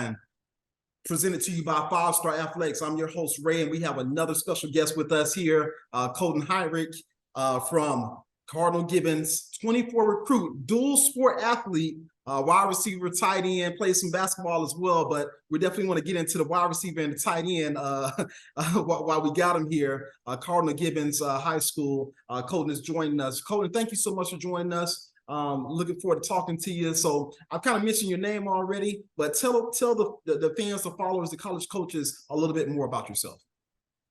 9, presented to you by 5-Star Athletics. I'm your host, Ray, and we have another special guest with us here, Colton Heinrich from Cardinal Gibbons, 24 recruit, dual sport athlete, wide receiver, tight end, plays some basketball as well, but we definitely want to get into the wide receiver and the tight end while we got him here. Cardinal Gibbons High School. Colton is joining us. Colton, thank you so much for joining us. Looking forward to talking to you. So I've kind of mentioned your name already, but tell the fans, the followers, the college coaches a little bit more about yourself.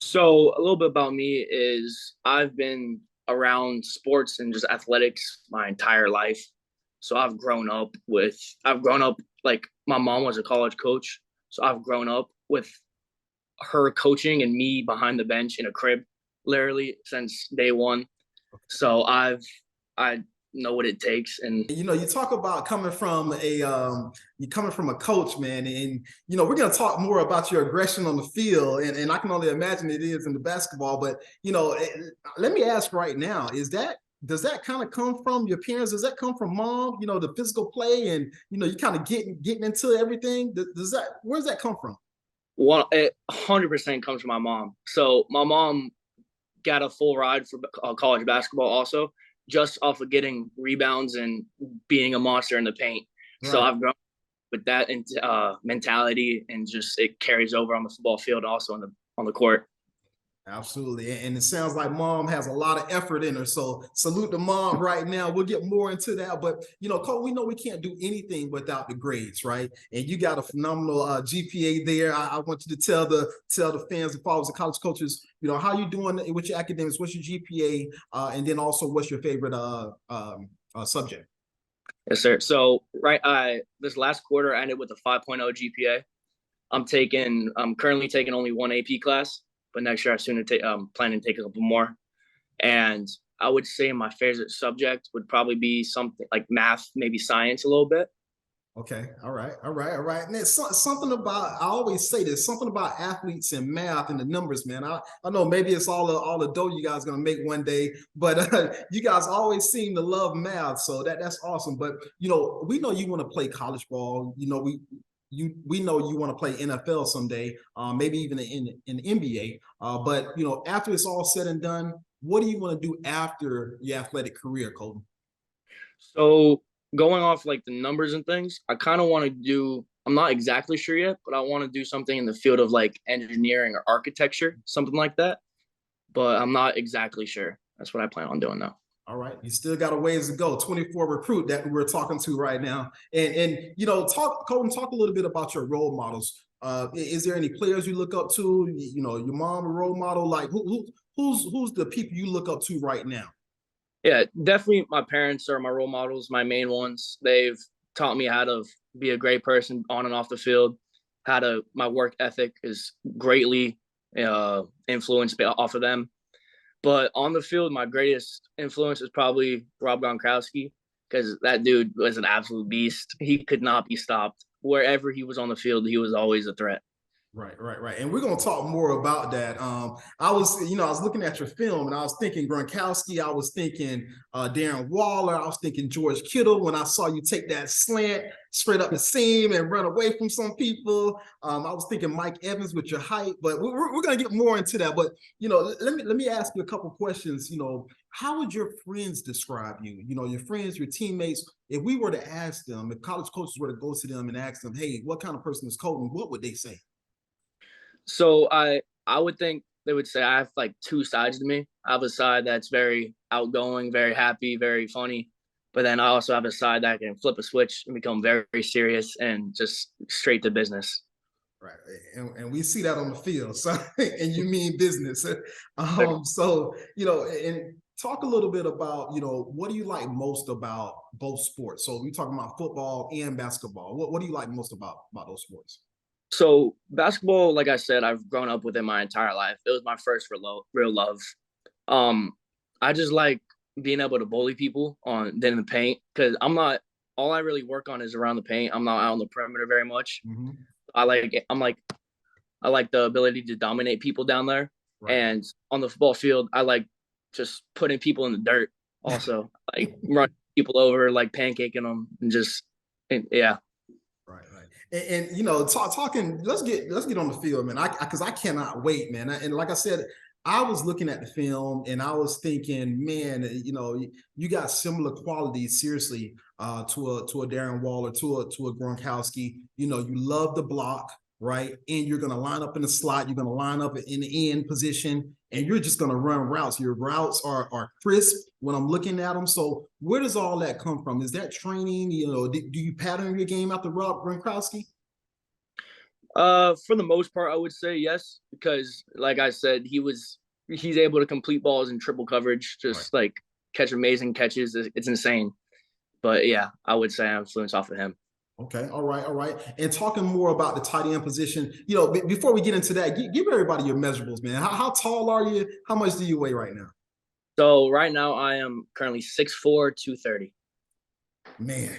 So a little bit about me is I've been around sports and just athletics my entire life. So I've grown up like my mom was a college coach. So I've grown up with her coaching and me behind the bench in a crib, literally since day one. So I know what it takes. And you talk about coming from a coach, man, and we're going to talk more about your aggression on the field, and I can only imagine it is in the basketball. But let me ask right now, does that kind of come from your parents? Does that come from mom? The physical play, and you kind of getting into everything. Where does that come from? Well, it 100% comes from my mom. So my mom got a full ride for college basketball also, just off of getting rebounds and being a monster in the paint. Right. So I've grown with that mentality, and just it carries over on the football field, also on the court. Absolutely. And it sounds like mom has a lot of effort in her. So salute to mom right now. We'll get more into that. But, Cole, we know we can't do anything without the grades, right? And you got a phenomenal GPA there. I want you to tell the fans and followers and college coaches, how you doing with your academics, what's your GPA, and then also what's your favorite subject? Yes, sir. So this last quarter I ended with a 5.0 GPA. I'm currently taking only one AP class, but next year I'm planning to take a couple more. And I would say my favorite subject would probably be something like math, maybe science a little bit. Okay. All right. And it's something about, I always say this, something about athletes and math and the numbers, man. I know maybe it's all the dough you guys are going to make one day, but you guys always seem to love math. So that's awesome. But, we know you want to play college ball. We know you want to play NFL someday, maybe even in NBA. But after it's all said and done, what do you want to do after your athletic career, Colton? So going off like the numbers and things, I kind of want to do, I'm not exactly sure yet, but I want to do something in the field of like engineering or architecture, something like that. But I'm not exactly sure. That's what I plan on doing now. All right. You still got a ways to go. 24 recruit that we're talking to right now. And Colton, talk a little bit about your role models. Is there any players you look up to? Your mom a role model? Like who's the people you look up to right now? Yeah, definitely my parents are my role models, my main ones. They've taught me how to be a great person on and off the field. My work ethic is greatly influenced off of them. But on the field, my greatest influence is probably Rob Gronkowski, because that dude was an absolute beast. He could not be stopped. Wherever he was on the field, he was always a threat. Right. And we're going to talk more about that. I was looking at your film and I was thinking Gronkowski. I was thinking Darren Waller. I was thinking George Kittle when I saw you take that slant straight up the seam and run away from some people. I was thinking Mike Evans with your height, but we're going to get more into that. But, let me ask you a couple questions. How would your friends describe you? Your friends, your teammates, if we were to ask them, if college coaches were to go to them and ask them, hey, what kind of person is Colton? What would they say? So I would think they would say I have like two sides to me. I have a side that's very outgoing, very happy, very funny. But then I also have a side that can flip a switch and become very, very serious and just straight to business. Right. And we see that on the field. So, and you mean business. So, and talk a little bit about, what do you like most about both sports? So we're talking about football and basketball. What do you like most about those sports? So basketball, like I said, I've grown up with it my entire life. It was my first real love. I just like being able to bully people in the paint, because all I really work on is around the paint. I'm not out on the perimeter very much. Mm-hmm. I like the ability to dominate people down there. Right. And on the football field, I like just putting people in the dirt also, like running people over, like pancaking them, and yeah. Right. And talking. Let's get on the field, man. Because I cannot wait, man. And like I said, I was looking at the film and I was thinking, man, you got similar qualities, seriously, to a Darren Waller, to a Gronkowski. You love the block, right? And you're going to line up in the slot. You're going to line up in the end position, and you're just going to run routes. Your routes are crisp when I'm looking at them. So where does all that come from? Is that training? Do you pattern your game after Rob Gronkowski? For the most part, I would say yes, because like I said, he's able to complete balls in triple coverage, just like catch amazing catches. It's insane. But yeah, I would say I'm influenced off of him. Okay, all right. And talking more about the tight end position, before we get into that, give everybody your measurables, man. How tall are you? How much do you weigh right now? So right now I am currently 6'4", 230. Man,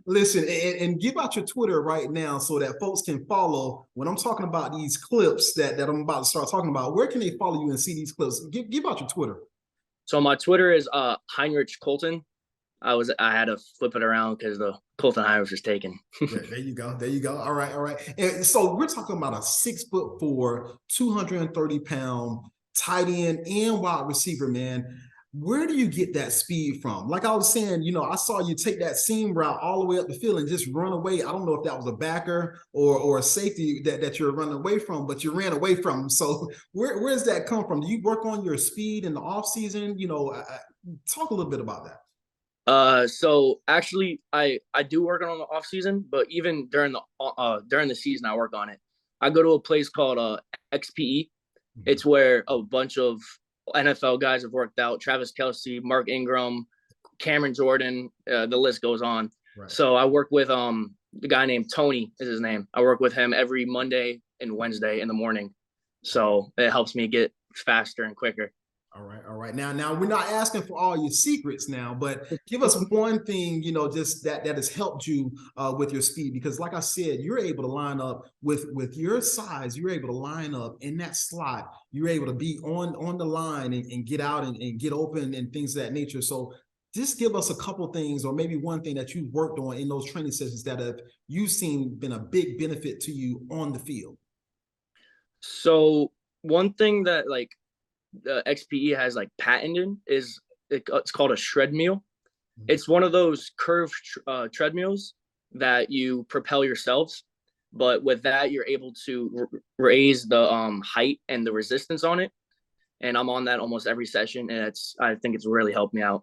listen, and give out your Twitter right now so that folks can follow when I'm talking about these clips that I'm about to start talking about. Where can they follow you and see these clips? Give out your Twitter. So my Twitter is Heinrich Colton. I had to flip it around because the Colton Heinrich was taken. There you go. All right. And so we're talking about a 6'4", 230-pound tight end and wide receiver, man. Where do you get that speed from? Like I was saying, I saw you take that seam route all the way up the field and just run away. I don't know if that was a backer or a safety that you're running away from, but you ran away from him. So where does that come from? Do you work on your speed in the off season? Talk a little bit about that. So actually I do work on the off season, but even during the season I work on it. I go to a place called XPE. It's where a bunch of NFL guys have worked out: Travis Kelce, Mark Ingram, Cameron Jordan, the list goes on. Right. So I work with the guy named Tony is his name. I work with him every Monday and Wednesday in the morning. So it helps me get faster and quicker. All right. Now we're not asking for all your secrets now, but give us one thing, just that has helped you with your speed, because like I said, you're able to line up with your size. You're able to line up in that slot. You're able to be on the line and get out and get open and things of that nature. So just give us a couple things, or maybe one thing that you worked on in those training sessions that you've seen been a big benefit to you on the field. So one thing that the XPE has patented is it's called a shred meal. It's one of those curved treadmills that you propel yourselves, but with that you're able to raise the height and the resistance on it. And I'm on that almost every session, and I think it's really helped me out.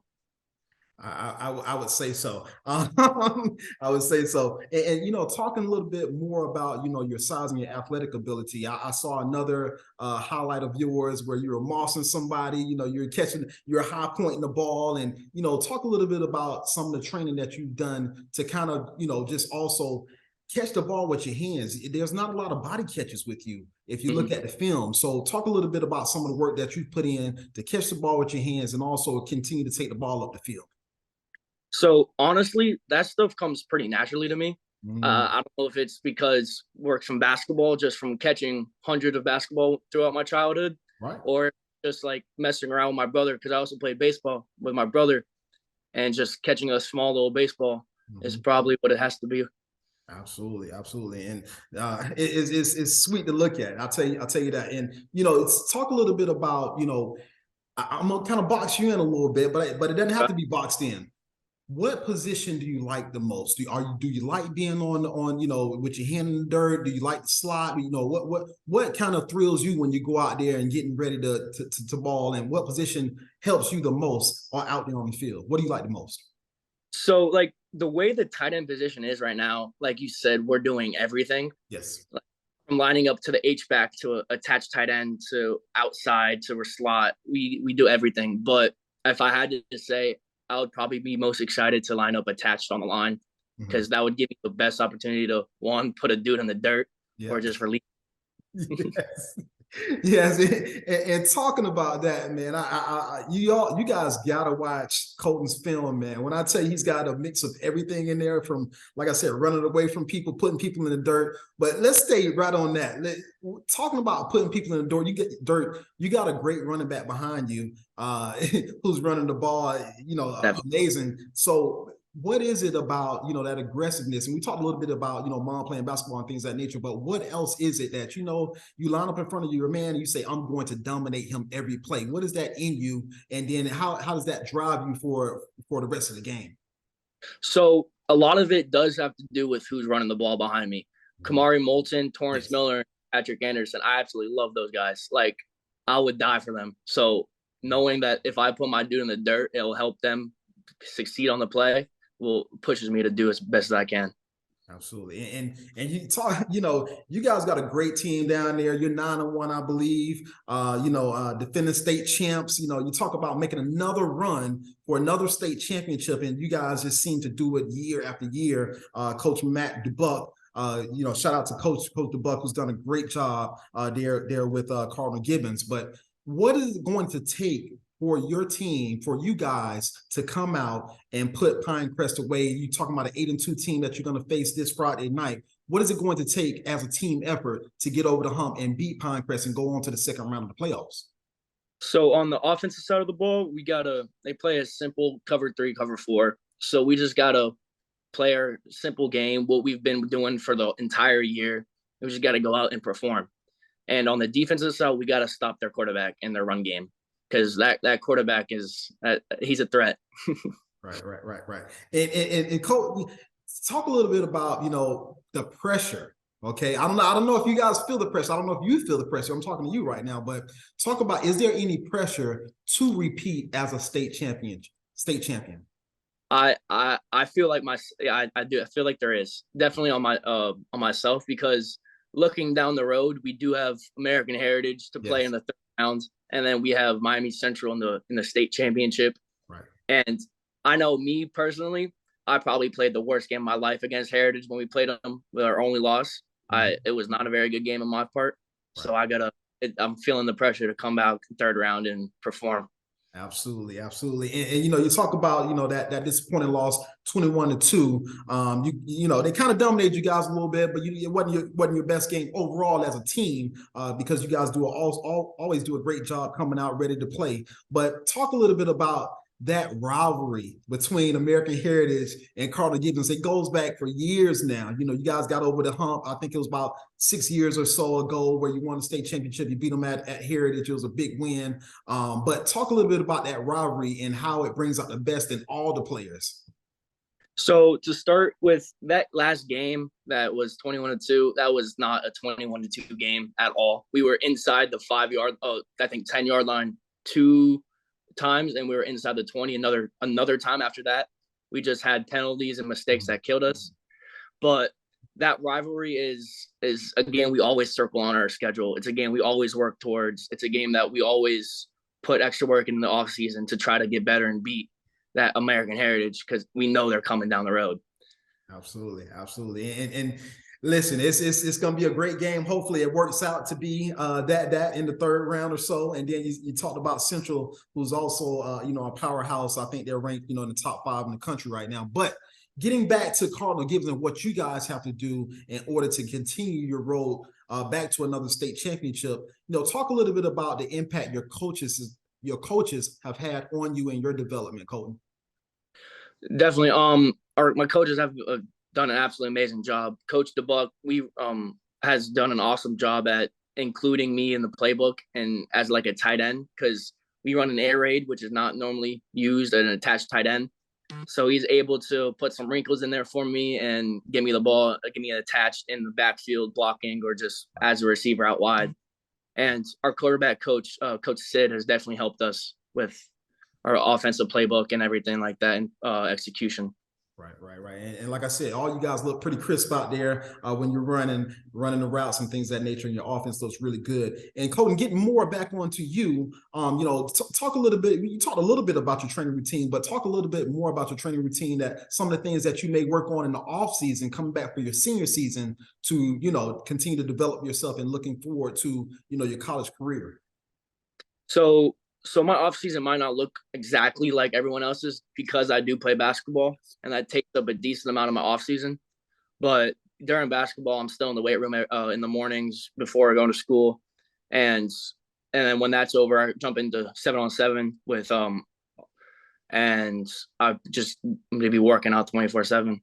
I would say so. I would say so. And talking a little bit more about your size and your athletic ability. I saw another highlight of yours where you were mossing somebody. You're high pointing the ball, and talk a little bit about some of the training that you've done to kind of just also catch the ball with your hands. There's not a lot of body catches with you if you look at the film. So talk a little bit about some of the work that you've put in to catch the ball with your hands and also continue to take the ball up the field. So honestly, that stuff comes pretty naturally to me. I don't know if it's because works from basketball, just from catching hundreds of basketball throughout my childhood, right, or just messing around with my brother, because I also played baseball with my brother, and just catching a small little baseball is probably what it has to be. Absolutely. And it's sweet to look at. I'll tell you that. And talk a little bit about I'm gonna kind of box you in a little bit, but it doesn't have to be boxed in. What position do you like the most? Do you like being on with your hand in the dirt? Do you like the slot? What kind of thrills you when you go out there and getting ready to ball? And what position helps you the most out there on the field? What do you like the most? So the way the tight end position is right now, like you said, we're doing everything. Yes. From lining up to the H-back to a attached tight end to outside to a slot, we do everything. But if I had to say, I would probably be most excited to line up attached on the line, because that would give me the best opportunity to, one, put a dude in the dirt, or just release. Yes. And talking about that, man, you guys gotta watch Colton's film, man. When I tell you he's got a mix of everything in there, from, like I said, running away from people, putting people in the dirt. But let's stay right on that. Talking about putting people in the dirt, you got a great running back behind you, who's running the ball, amazing. So what is it about, that aggressiveness? And we talked a little bit about, mom playing basketball and things of that nature, but what else is it that, you line up in front of your man and you say, I'm going to dominate him every play? What is that in you? And then how does that drive you for the rest of the game? So a lot of it does have to do with who's running the ball behind me. Kamari Moulton, Torrance Miller, Patrick Anderson. I absolutely love those guys. Like, I would die for them. So knowing that if I put my dude in the dirt, it'll help them succeed on the play pushes me to do as best as I can. Absolutely. And you talk, you guys got a great team down there. You're 9-1, I believe. Defending state champs. You talk about making another run for another state championship, and you guys just seem to do it year after year. Coach Matt DeBuck. Shout out to Coach DeBuck, who's done a great job there with Cardinal Gibbons. But what is it going to take for your team, for you guys to come out and put Pinecrest away? You talking about an 8-2 team that you're going to face this Friday night. What is it going to take as a team effort to get over the hump and beat Pinecrest and go on to the second round of the playoffs? So on the offensive side of the ball, they play a simple cover 3, cover 4. So we just gotta play our simple game, what we've been doing for the entire year. We just got to go out and perform. And on the defensive side, we got to stop their quarterback and their run game, because that quarterback he's a threat. Right. And Colt, talk a little bit about, the pressure. Okay. I don't know if you guys feel the pressure. I don't know if you feel the pressure. I'm talking to you right now, but talk about, is there any pressure to repeat as a state champion? I feel like I do. I feel like there is definitely on myself, because looking down the road, we do have American Heritage to play in the third round, and then we have Miami Central in the state championship. Right. And I know, me personally, I probably played the worst game of my life against Heritage when we played them with our only loss. It was not a very good game on my part. Right. So I'm feeling the pressure to come out third round and perform. Absolutely. And you talk about, that disappointing loss, 21-2. They kind of dominated you guys a little bit, but it wasn't your best game overall as a team, because you guys always do a great job coming out ready to play. But talk a little bit about that rivalry between American Heritage and Cardinal Gibbons. It goes back for years now. You guys got over the hump. I think it was about 6 years or so ago where you won the state championship. You beat them at Heritage. It was a big win. But talk a little bit about that rivalry and how it brings out the best in all the players. So to start with, that last game that was 21-2, that was not a 21-2 game at all. We were inside the 5-yard, 10-yard line 2 times, and we were inside the 20 another time after that. We just had penalties and mistakes that killed us. But that rivalry is a game we always circle on our schedule. It's a game we always work towards. It's a game that we always put extra work in the off season to try to get better and beat that American Heritage, because we know they're coming down the road. Absolutely. And listen, it's going to be a great game. Hopefully it works out to be that in the third round or so. And then you talked about Central, who's also, a powerhouse. I think they're ranked, in the top 5 in the country right now. But getting back to Cardinal Gibbons and what you guys have to do in order to continue your road back to another state championship, talk a little bit about the impact your coaches have had on you and your development, Colton. Definitely. My coaches have done an absolutely amazing job. Coach DeBuck, has done an awesome job at including me in the playbook and as like a tight end, because we run an air raid, which is not normally used, an attached tight end. So he's able to put some wrinkles in there for me and give me the ball, give me attached in the backfield blocking or just as a receiver out wide. And our quarterback coach, Coach Sid, has definitely helped us with our offensive playbook and everything like that, and execution. Right. And like I said, all you guys look pretty crisp out there when you're running the routes and things of that nature, and your offense looks really good. And Colton, getting more back onto you, talk a little bit. You talked a little bit about your training routine, but talk a little bit more about your training routine, that some of the things that you may work on in the off season, coming back for your senior season to, continue to develop yourself and looking forward to, your college career. So my off season might not look exactly like everyone else's, because I do play basketball and that takes up a decent amount of my off season. But during basketball, I'm still in the weight room in the mornings before I go to school, and then when that's over, I jump into 7-on-7 with and I just maybe working out 24/7.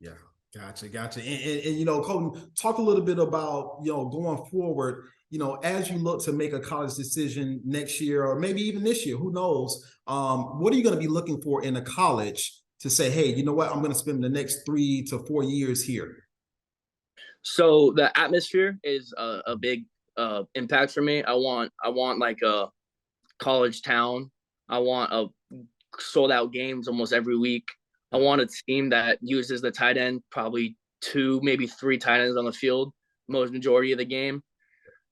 Yeah, gotcha. And you know, Colton, talk a little bit about, you know, going forward, you know, as you look to make a college decision next year or maybe even this year, who knows? What are you going to be looking for in a college to say, hey, you know what, I'm going to spend the next 3 to 4 years here? So the atmosphere is a big impact for me. I want like a college town. I want a sold out games almost every week. I want a team that uses the tight end, probably 2, maybe 3 tight ends on the field, most majority of the game.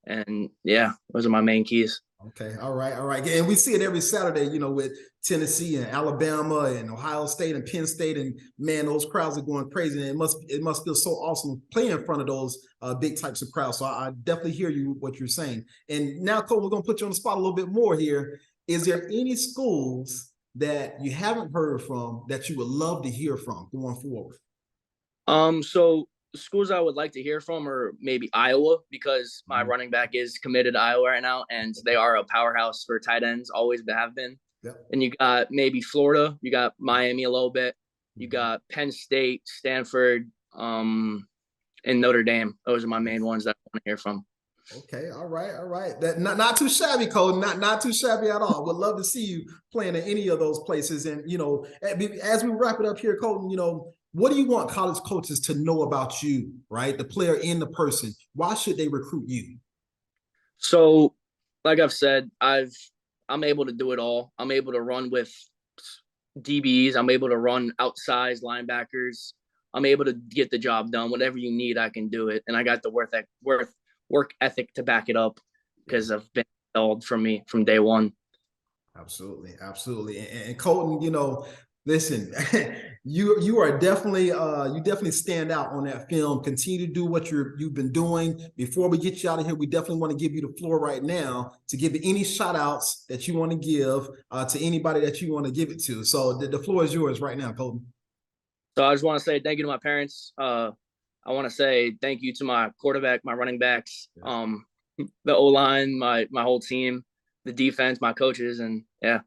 And yeah, those are my main keys. Okay, all right. And we see it every Saturday, you know, with Tennessee and Alabama and Ohio State and Penn State, and man, those crowds are going crazy. And it must feel so awesome playing in front of those big types of crowds. So I definitely hear you what you're saying. And now, Cole, we're gonna put you on the spot a little bit more here. Is there any schools that you haven't heard from that you would love to hear from going forward? So schools I would like to hear from are maybe Iowa, because my running back is committed to Iowa right now, and they are a powerhouse for tight ends, always have been. Yep. And you got maybe Florida, you got Miami a little bit, you got Penn State, Stanford, and Notre Dame. Those are my main ones that I want to hear from. Okay, all right. That not too shabby, Colton. Not too shabby at all. Would love to see you playing in any of those places. And you know, as we wrap it up here, Colton, you know, what do you want college coaches to know about you, right? The player and the person. Why should they recruit you? So, like I've said, I'm able to do it all. I'm able to run with DBs. I'm able to run outsized linebackers. I'm able to get the job done. Whatever you need, I can do it. And I got the work ethic to back it up, because I've been held from me from day one. Absolutely. And Colton, you know, listen, you are definitely you definitely stand out on that film. Continue to do what you've been doing. Before we get you out of here, we definitely want to give you the floor right now to give any shout outs that you want to give to anybody that you want to give it to. So the floor is yours right now, Colton. So I just want to say thank you to my parents. I want to say thank you to my quarterback, my running backs, the O-line, my whole team, the defense, my coaches, and yeah.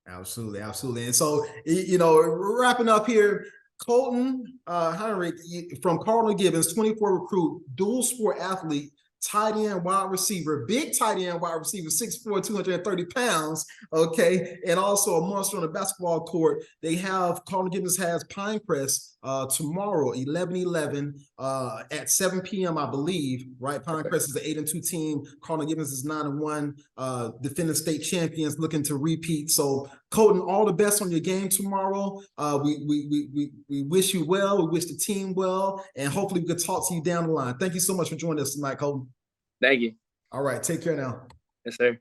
Absolutely. And so, you know, wrapping up here, Colton Heinrich from Cardinal Gibbons, 24 recruit, dual sport athlete, tight end, wide receiver, big tight end, wide receiver, 6'4", 230 pounds, okay, and also a monster on the basketball court. They have, Cardinal Gibbons has Pinecrest tomorrow, 11/11 at 7 p.m., I believe, right? Pinecrest is an 8-2 team. Cardinal Gibbons is 9-1, defending state champions, looking to repeat. So, Colton, all the best on your game tomorrow. We wish you well. We wish the team well, and hopefully we can talk to you down the line. Thank you so much for joining us tonight, Colton. Thank you. All right, take care now. Yes, sir.